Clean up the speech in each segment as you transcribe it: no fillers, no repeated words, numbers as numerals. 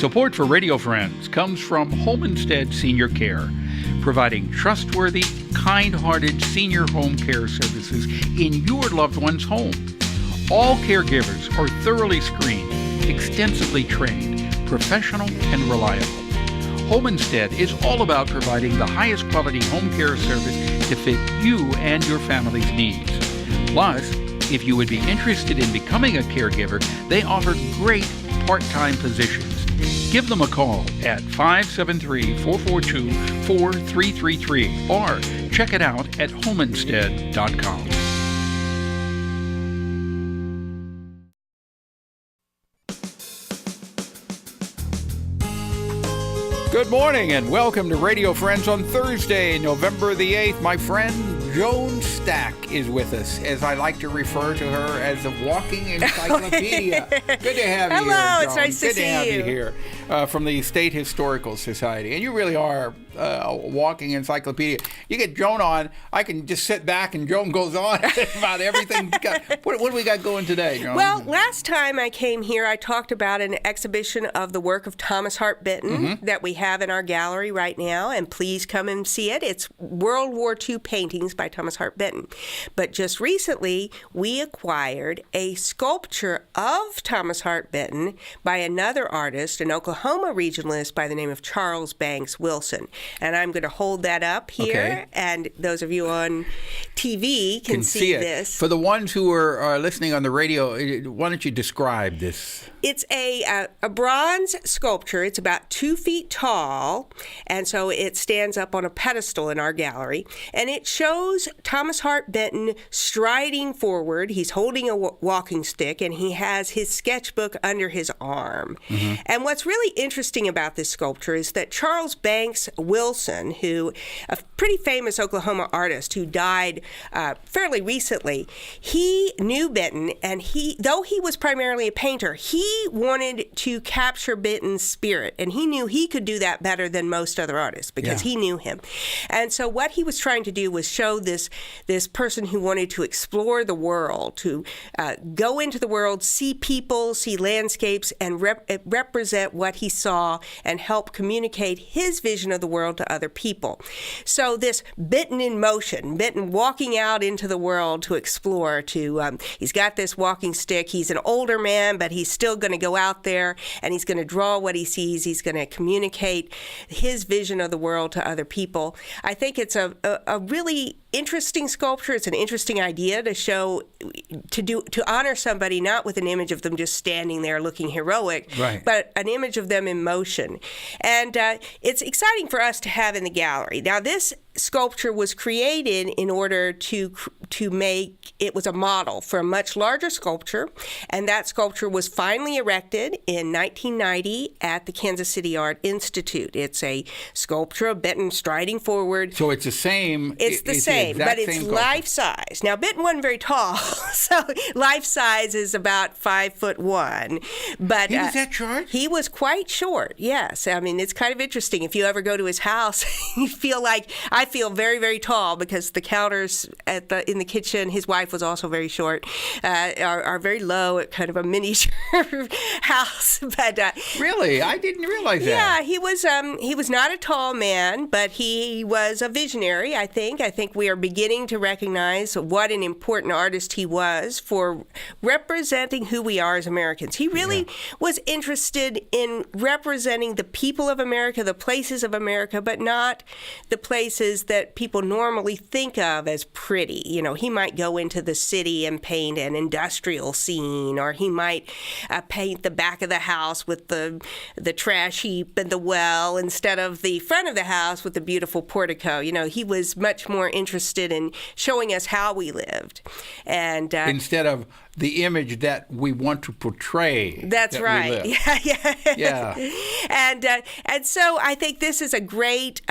Support for Radio Friends comes from Homestead Senior Care, providing trustworthy, kind-hearted senior home care services in your loved one's home. All caregivers are thoroughly screened, extensively trained, professional, and reliable. Homestead is all about providing the highest quality home care service to fit you and your family's needs. Plus, if you would be interested in becoming a caregiver, they offer great part-time positions. Give them a call at 573-442-4333 or check it out at homestead.com. Good morning and welcome to Radio Friends on Thursday, November the 8th. My friend JOAN STACK is with us, as I like to refer to her as the walking encyclopedia. Good to have you here, Hello, JOAN. it's nice to see you. Good to have you here from the State Historical Society. And you really are a walking encyclopedia. You get JOAN on, I can just sit back and JOAN goes on about everything. What do we got going today, JOAN? Well, last time I came here, I talked about an exhibition of the work of Thomas Hart Benton that we have in our gallery right now, and please come and see it. It's World War II paintings by Thomas Hart Benton. But just recently, we acquired a sculpture of Thomas Hart Benton by another artist, an Oklahoma regionalist by the name of Charles Banks Wilson. And I'm going to hold that up here, and those of you on TV can see this. For the ones who are listening on the radio, why don't you describe this? It's a bronze sculpture. It's about 2 feet tall, and so it stands up on a pedestal in our gallery. And it shows Thomas Hart Benton striding forward. He's holding a walking stick, and he has his sketchbook under his arm. And what's really interesting about this sculpture is that Charles Banks Wilson, who a pretty famous Oklahoma artist who died fairly recently, he knew Benton, and though he was primarily a painter, he wanted to capture Benton's spirit, and he knew he could do that better than most other artists because he knew him. And so what he was trying to do was show this person who wanted to explore the world, to go into the world, see people, see landscapes, and represent what he saw and help communicate his vision of the world to other people. So this Benton in motion, Benton walking out into the world to explore, he's got this walking stick. He's an older man, but he's still going to go out there and he's going to draw what he sees. He's going to communicate his vision of the world to other people. I think it's a really interesting sculpture. It's an interesting idea to show, to honor somebody not with an image of them just standing there looking heroic, but an image of them in motion. And it's exciting for us to have in the gallery. Now, this sculpture was created in order to make, it was a model for a much larger sculpture, and that sculpture was finally erected in 1990 at the Kansas City Art Institute. It's a sculpture of Benton striding forward. So it's the same. It's the same, but it's life-size. Now, Benton wasn't very tall, so life-size is about 5'1". But he was that short? He was quite short, yes. I mean, it's kind of interesting. If you ever go to his house, you feel like, I feel very, very tall because the counters in the kitchen, his wife was also very short, are very low at kind of a miniature house. But really? I didn't realize that. Yeah, he was not a tall man, but he was a visionary, I think. I think we are beginning to recognize what an important artist he was for representing who we are as Americans. He really was interested in representing the people of America, the places of America, but not the places that people normally think of as pretty. You know, he might go into the city and paint an industrial scene, or he might paint the back of the house with the trash heap and the well instead of the front of the house with the beautiful portico. You know, he was much more interested in showing us how we lived. And instead of the image that we want to portray. That's right. Yeah. And so I think this is a great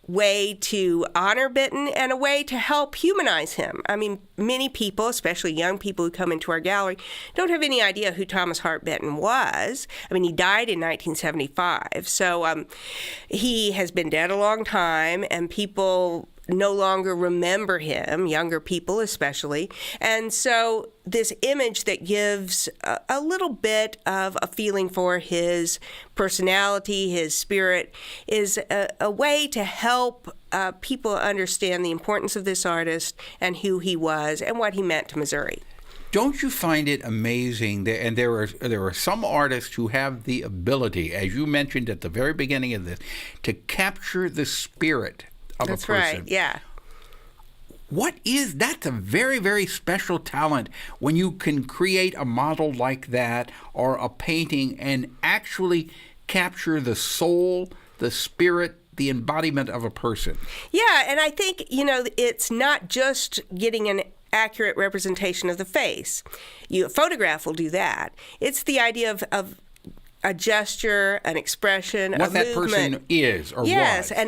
way to honor Benton and a way to help humanize him. I mean, many people, especially young people who come into our gallery, don't have any idea who Thomas Hart Benton was. I mean, he died in 1975, so he has been dead a long time, and people no longer remember him, younger people especially. And so this image that gives a little bit of a feeling for his personality, his spirit, is a way to help people understand the importance of this artist and who he was and what he meant to Missouri. Don't you find it amazing that, and there are some artists who have the ability, as you mentioned at the very beginning of this, to capture the spirit of a person. That's right, yeah. That's a very, very special talent when you can create a model like that or a painting and actually capture the soul, the spirit, the embodiment of a person. Yeah, and I think, it's not just getting an accurate representation of the face. A photograph will do that. It's the idea of a gesture, an expression, what a that movement. person is or yes, was.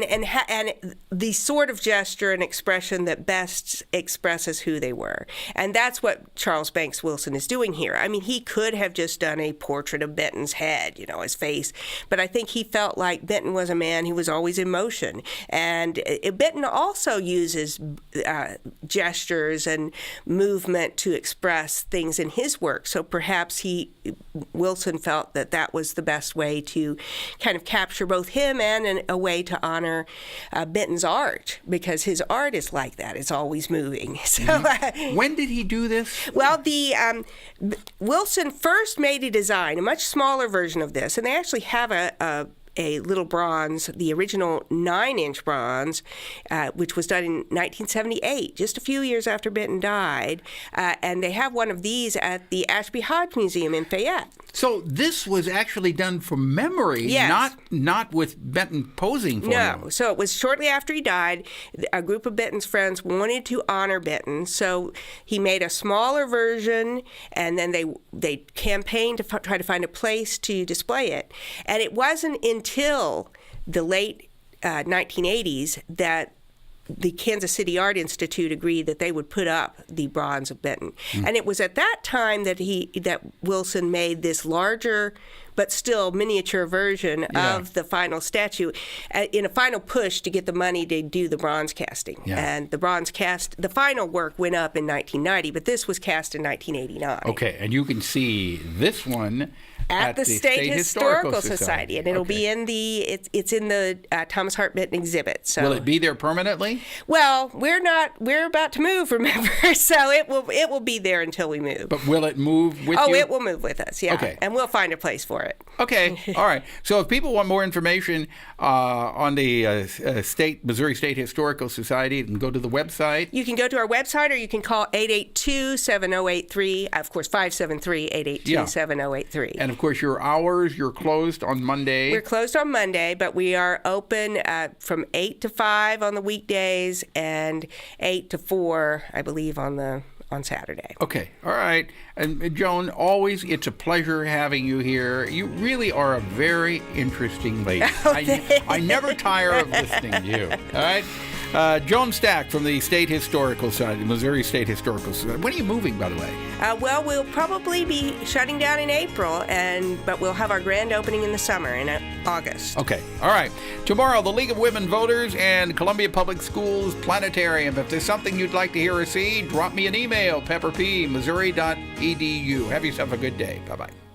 and the sort of gesture and expression that best expresses who they were. And that's what Charles Banks Wilson is doing here. I mean, he could have just done a portrait of Benton's head, his face, but I think he felt like Benton was a man who was always in motion. And Benton also uses gestures and movement to express things in his work. So perhaps Wilson felt that was the best way to kind of capture both him and a way to honor Benton's art, because his art is like that. It's always moving. So, when did he do this? Well, Wilson first made a design, a much smaller version of this, and they actually have a little bronze, the original 9-inch bronze, which was done in 1978, just a few years after Benton died. And they have one of these at the Ashby Hodge Museum in Fayette. So this was actually done from memory, yes. not with Benton posing for him. No, so it was shortly after he died. A group of Benton's friends wanted to honor Benton, so he made a smaller version, and then they campaigned to try to find a place to display it. And it wasn't until the late 1980s that the Kansas City Art Institute agreed that they would put up the bronze of Benton. And it was at that time that Wilson made this larger but still miniature version of the final statue in a final push to get the money to do the bronze casting. Yeah. And the final work went up in 1990, but this was cast in 1989. Okay, and you can see this one at the State Historical Society, and it'll be in it's in the Thomas Hart Benton exhibit. So will it be there permanently? Well, we're about to move, remember? So it will be there until we move. But will it move with you? Oh, it will move with us, yeah. Okay. And we'll find a place for it. Okay, all right. So if people want more information on the Missouri State Historical Society, then go to the website. You can go to our website, or you can call 882-7083, of course, 573-882-7083. And of course, you're closed on Monday. We're closed on Monday, but we are open from 8 to 5 on the weekdays and 8 to 4, I believe, on Saturday. Okay, all right. And Joan, always, it's a pleasure having you here. You really are a very interesting lady. I never tire of listening to you. All right? JOAN Stack from the State Historical Society, Missouri State Historical Society. When are you moving, by the way? Well, we'll probably be shutting down in April, but we'll have our grand opening in the summer, in August. Okay, all right. Tomorrow, the League of Women Voters and Columbia Public Schools Planetarium. If there's something you'd like to hear or see, drop me an email, pepperp@missouri.edu. Have yourself a good day. Bye-bye.